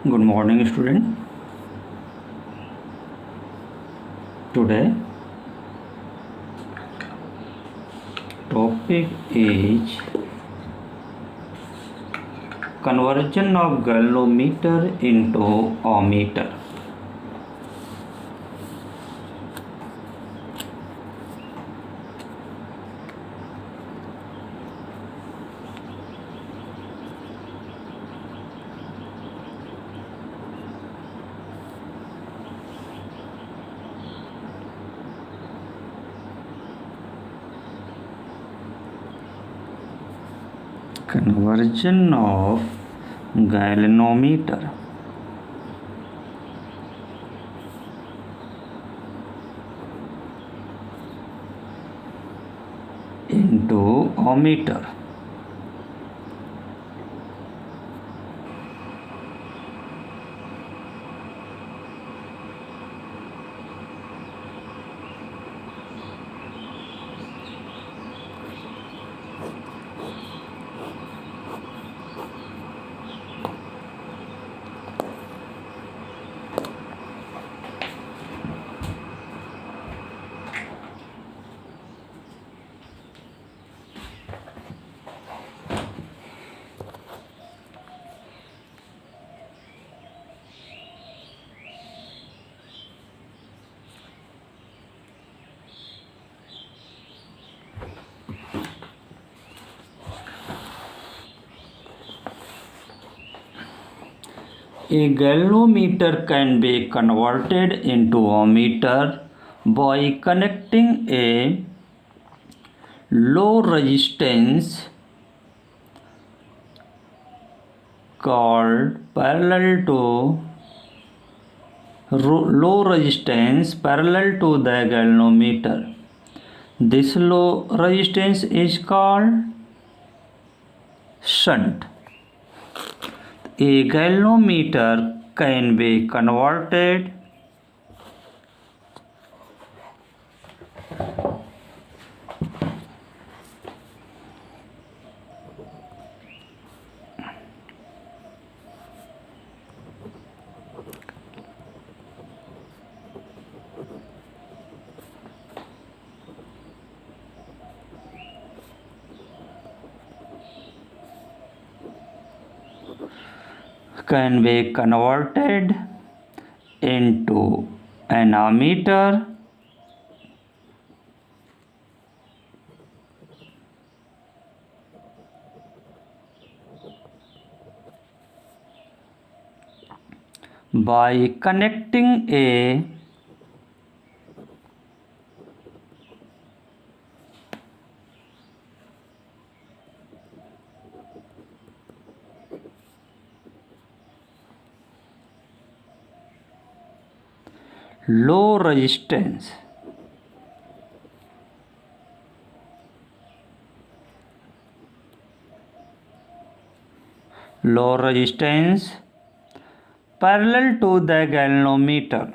Good morning, student. Today topic is conversion of galvanometer into ammeter. Conversion of galvanometer into ammeter. A galvanometer can be converted into ammeter by connecting a low resistance called parallel to the galvanometer. This low resistance is called shunt. A galvanometer can be converted into an ammeter by connecting a low resistance parallel to the galvanometer.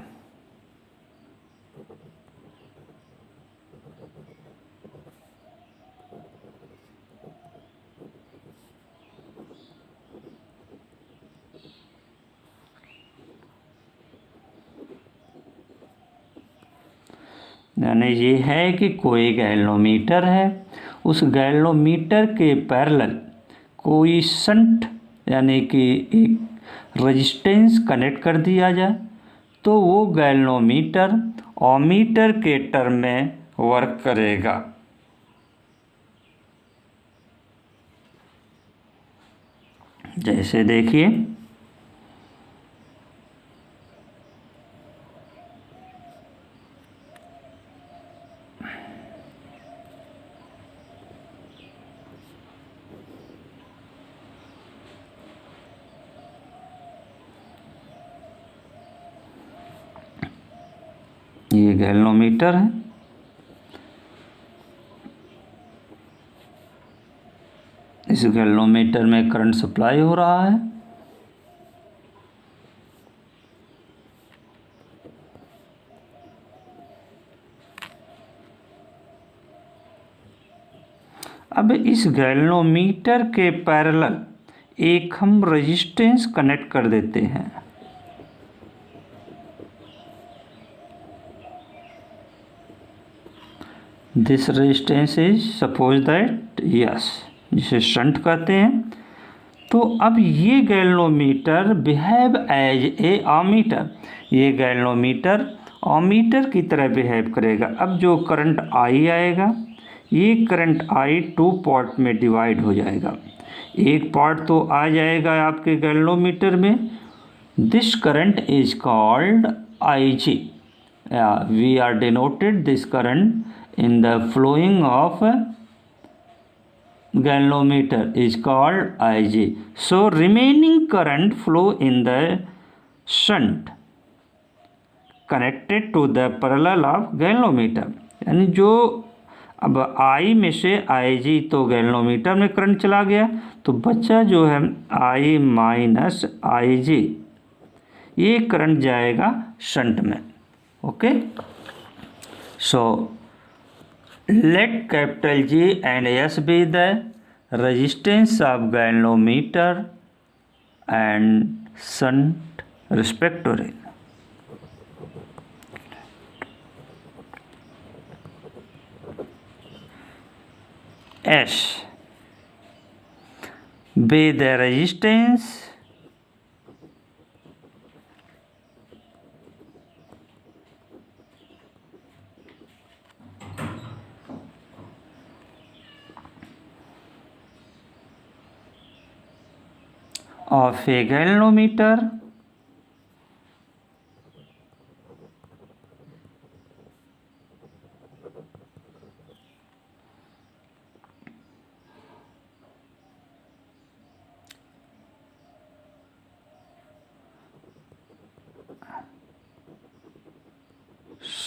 यानी ये है कि कोई galvanometer है, उस galvanometer के parallel कोई shunt यानी कि एक रेजिस्टेंस कनेक्ट कर दिया जाए तो वो गैल्वोमीटर अमीटर के टर्म में वर्क करेगा। जैसे देखिए ये गैल्वोमीटर है, इस गैल्वोमीटर में करंट सप्लाई हो रहा है। अब इस गैल्वोमीटर के पैरेलल एक हम रेजिस्टेंस कनेक्ट कर देते हैं। This resistance is suppose that yes, जिसे शंट कहते हैं। तो अब ये galvanometer behave as a ammeter, ये गैल्वेनोमीटर अमीटर की तरह बिहेव करेगा। अब जो करंट आई आएगा, ये करंट आई 2 पार्ट में डिवाइड हो जाएगा। एक पार्ट तो आ जाएगा आपके गैल्वेनोमीटर में, this current is called I G. We are denoted this current in the flowing of galvanometer is called Ig. So remaining current flow in the shunt connected to the parallel of galvanometer, यानी जो अब I में से Ig तो galvanometer में current चला गया, तो बच्चा जो है I माइनस Ig, ये करंट जाएगा शंट में। Okay, so let capital G and S be the resistance of galvanometer and shunt respectively. S be the resistance of a galvanometer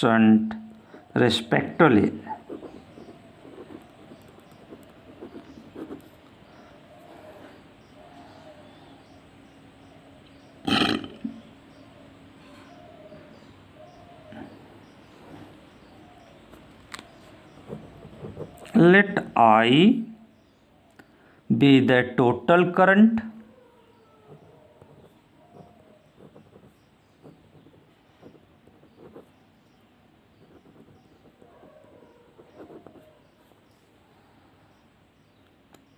shunt respectively. Let I be the total current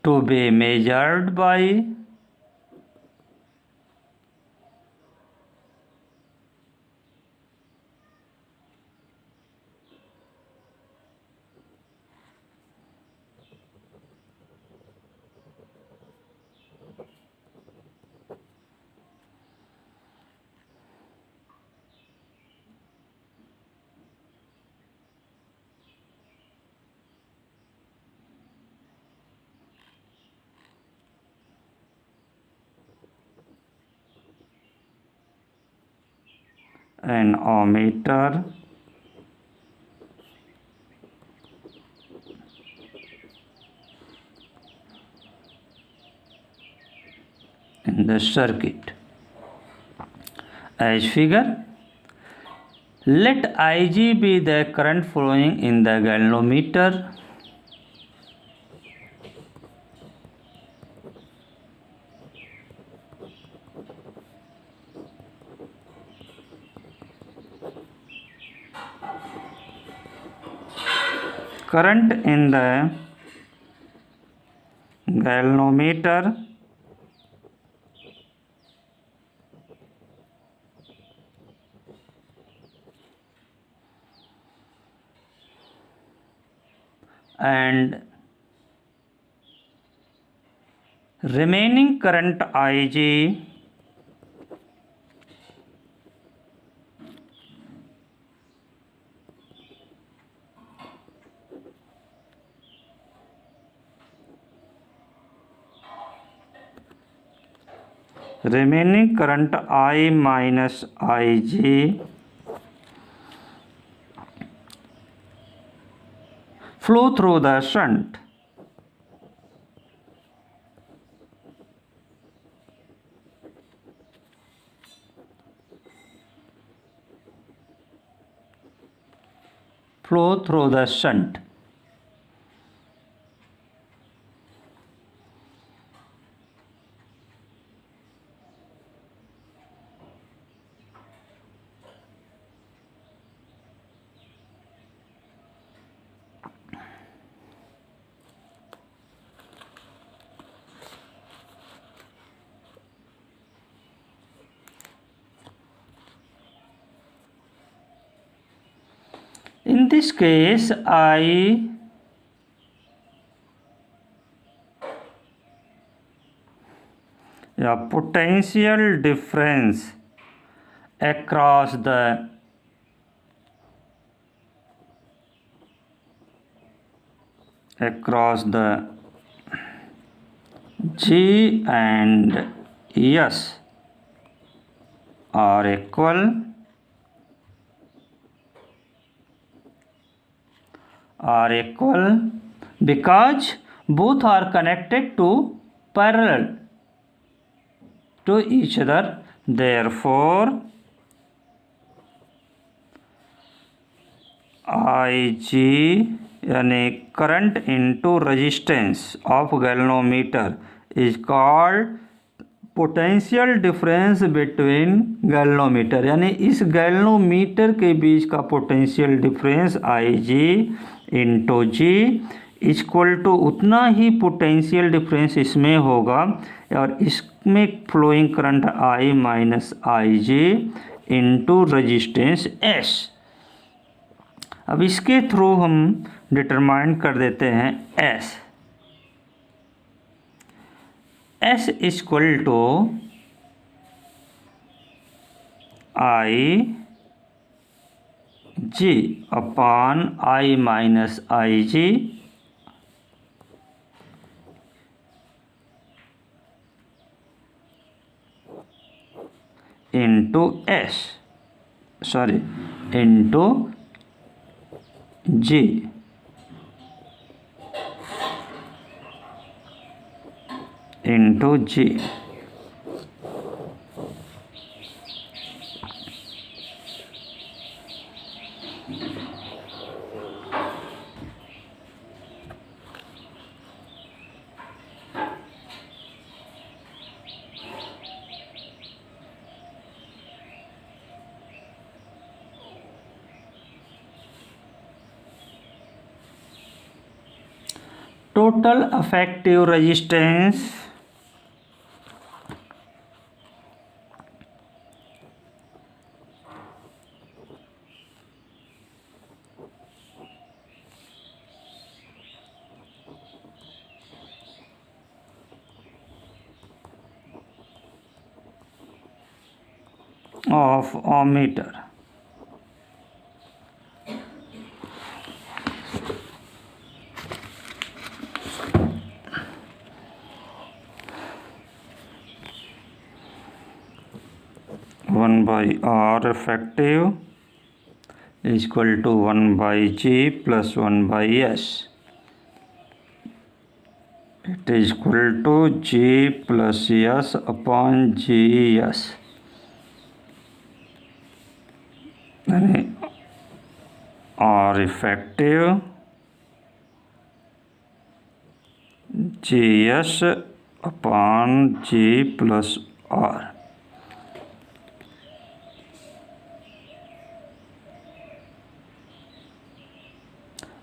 to be measured by an ammeter in the circuit. As figure, let Ig be the current flowing in the galvanometer current in the galvanometer and remaining current Ig remaining current I minus Ig flow through the shunt In this case, potential difference across the G and S are equal because both are connected to parallel to each other. Therefore, Ig यानी current into resistance of galvanometer is called potential difference between galvanometer, यानी इस galvanometer के बीच का potential difference I G into G equal to उतना ही potential difference इसमें होगा और इसमें flowing current I minus I G into resistance S. अब इसके थ्रू हम डिटरमाइन कर देते हैं S equal to I G upon I minus I G into into G into G. Total effective resistance of ammeter one by R effective is equal to 1 by G plus 1 by S. It is equal to G plus S upon GS. R effective GS upon G plus R.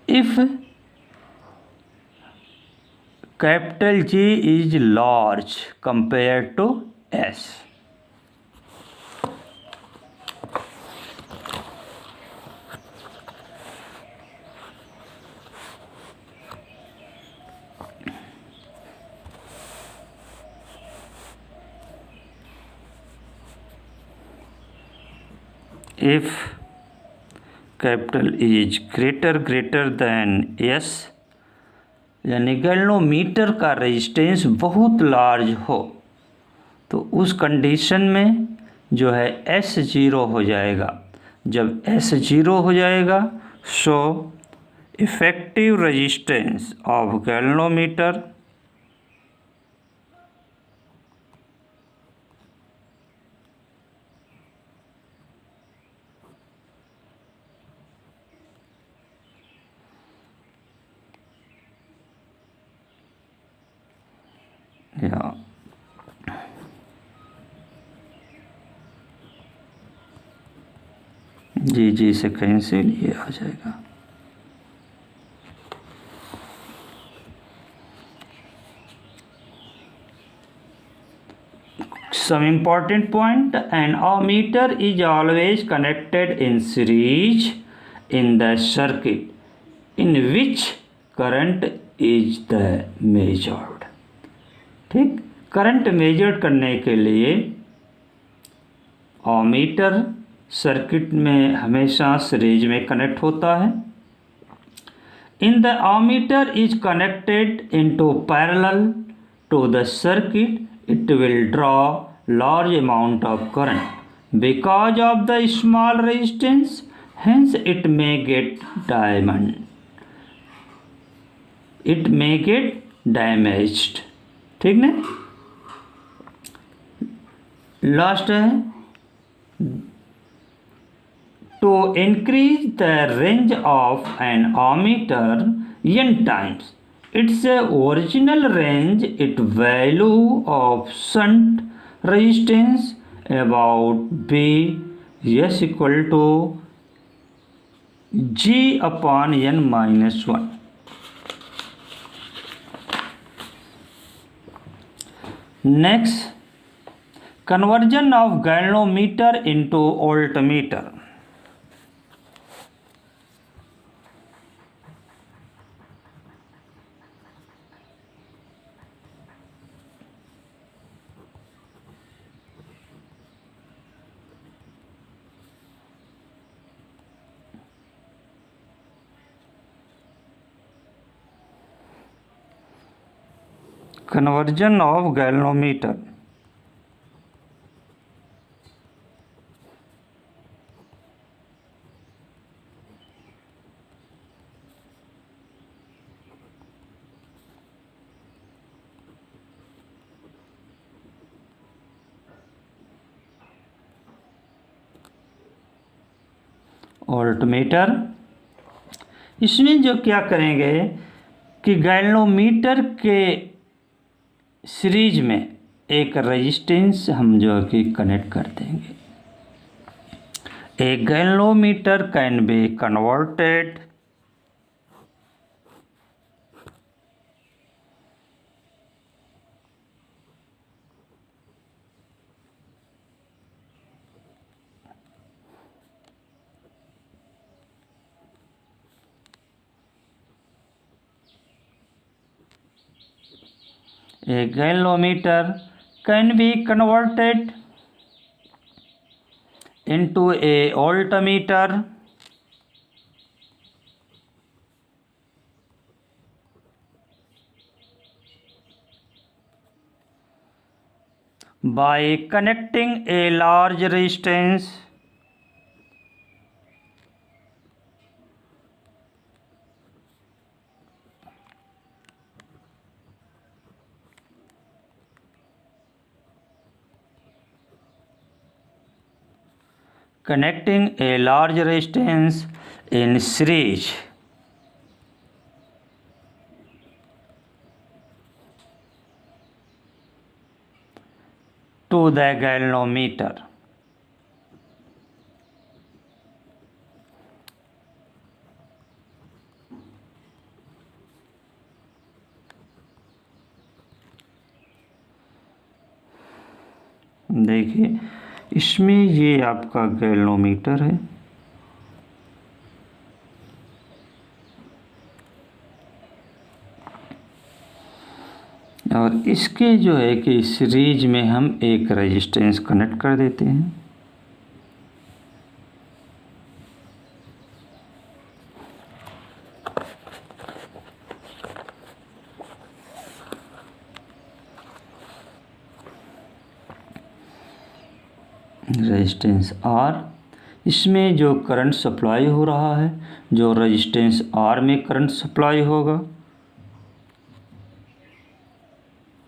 If capital G is large compared to S, if capital E is greater than S, यानी galvanometer का resistance बहुत large हो, तो उस condition में जो है S zero हो जाएगा। जब S ज़ीरो हो जाएगा so effective resistance of galvanometer या जी से कैंसिल ये आ जाएगा। Some important point, an ammeter is always connected in series in the circuit in which current is the measured। ठीक, करंट मेजर करने के लिए ओमीटर सर्किट में हमेशा सीरीज में कनेक्ट होता है। In the ohmmeter is connected into parallel to the circuit, it will draw large amount of current because of the small resistance, hence it may get damaged। ठीक ना। लास्ट है, to increase the range of an ammeter n times its original range, its value of shunt resistance about B is equal to G upon n minus 1। Next, conversion of galvanometer into voltmeter। Conversion of galvanometer voltmeter. इसमें जो क्या करेंगे कि galvanometer के series में एक resistance हम जो है कि कनेक्ट कर देंगे। A galvanometer can be converted A galvanometer can be converted into a voltmeter by connecting a large resistance in series to the galvanometer। देखिए इसमें ये आपका गैल्वेनोमीटर है और इसके जो है कि सीरीज में हम एक रेजिस्टेंस कनेक्ट कर देते हैं। रेजिस्टेंस R, इसमें जो करंट सप्लाई हो रहा है, जो रेजिस्टेंस R में करंट सप्लाई होगा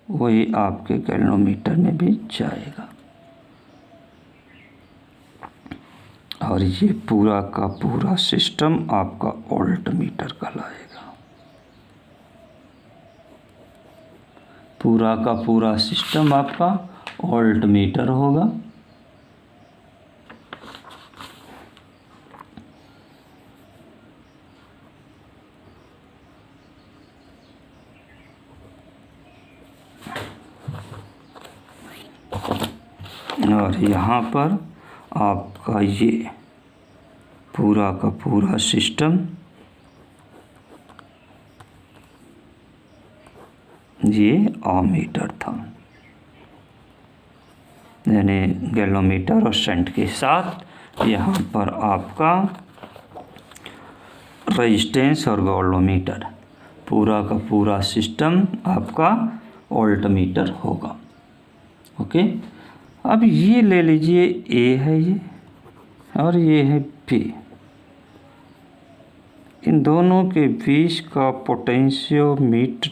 वही आपके गैल्वेनोमीटर में भी जाएगा और ये पूरा का पूरा सिस्टम आपका वोल्टमीटर कहलाएगा। पूरा का पूरा सिस्टम आपका वोल्टमीटर होगा। और यहाँ पर आपका ये पूरा का पूरा सिस्टम ये अमीटर था, यानी गैलोमीटर और शंट के साथ यहाँ पर आपका रेजिस्टेंस और गैलोमीटर, पूरा का पूरा सिस्टम आपका वोल्टमीटर होगा। ओके, अब ये ले लीजिए, ए है ये और ये है बी। इन दोनों के बीच का पोटेंशियोमीटर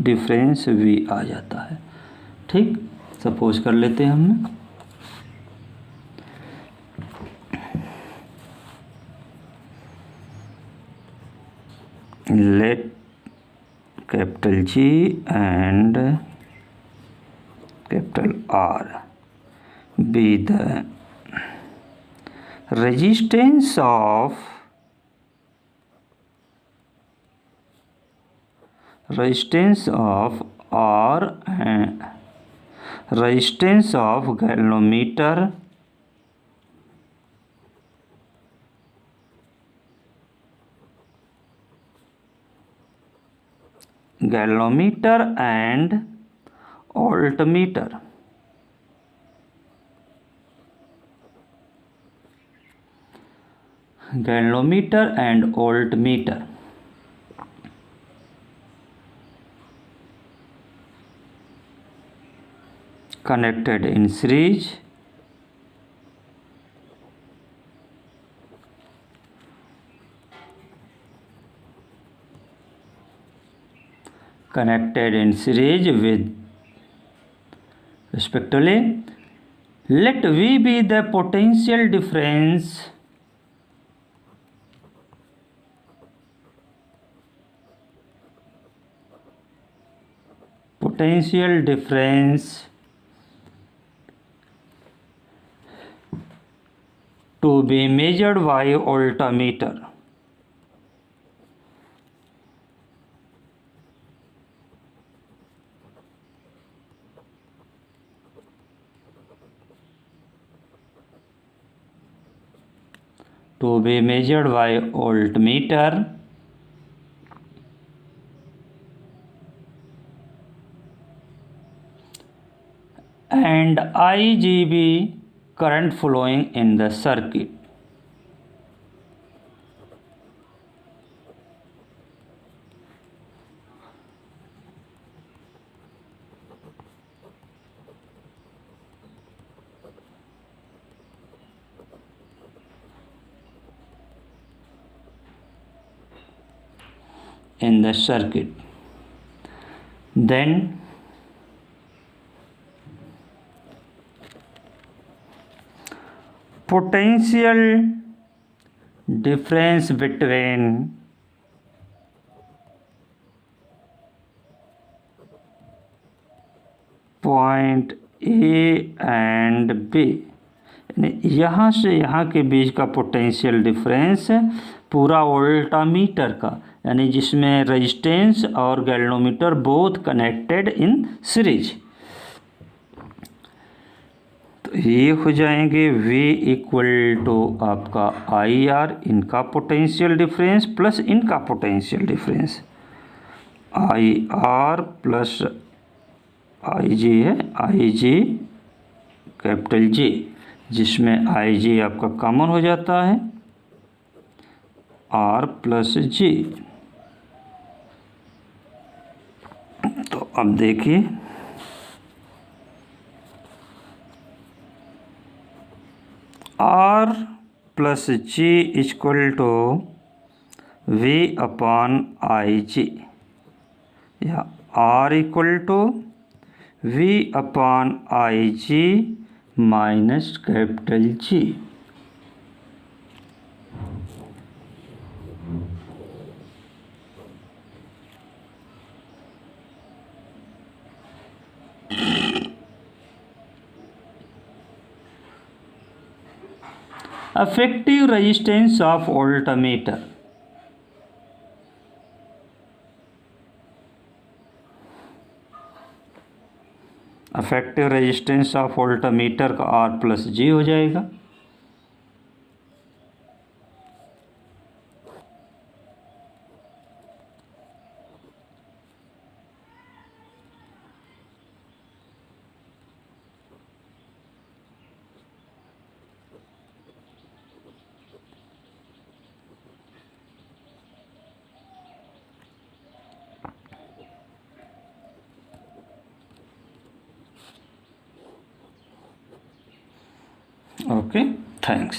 डिफरेंस वी आ जाता है। ठीक, सपोज कर लेते हैं हमने let capital G and capital R be the resistance of R and resistance of galvanometer and voltmeter. Galvanometer and voltmeter connected in series with respectively, let V be the potential difference to be measured by voltmeter. To be measured by voltmeter and IGB current flowing in the circuit. In the circuit, then potential difference between point A and B, यहाँ से यहाँ के बीच का potential difference पूरा voltameter का, यानी जिसमें रेजिस्टेंस और galvanometer both connected in series, तो ये हो जाएंगे V इक्वल टू आपका IR, इनका पोटेंशियल डिफरेंस प्लस इनका potential difference, IR plus IG है, IG कैपिटल G, जिसमें IG आपका कॉमन हो जाता है, R प्लस G। तो अब देखिए, R plus G equal to V upon IG, या R equal to V upon IG minus capital G। Effective resistance of voltmeter, effective resistance of voltmeter का R प्लस G हो जाएगा। Okay, thanks.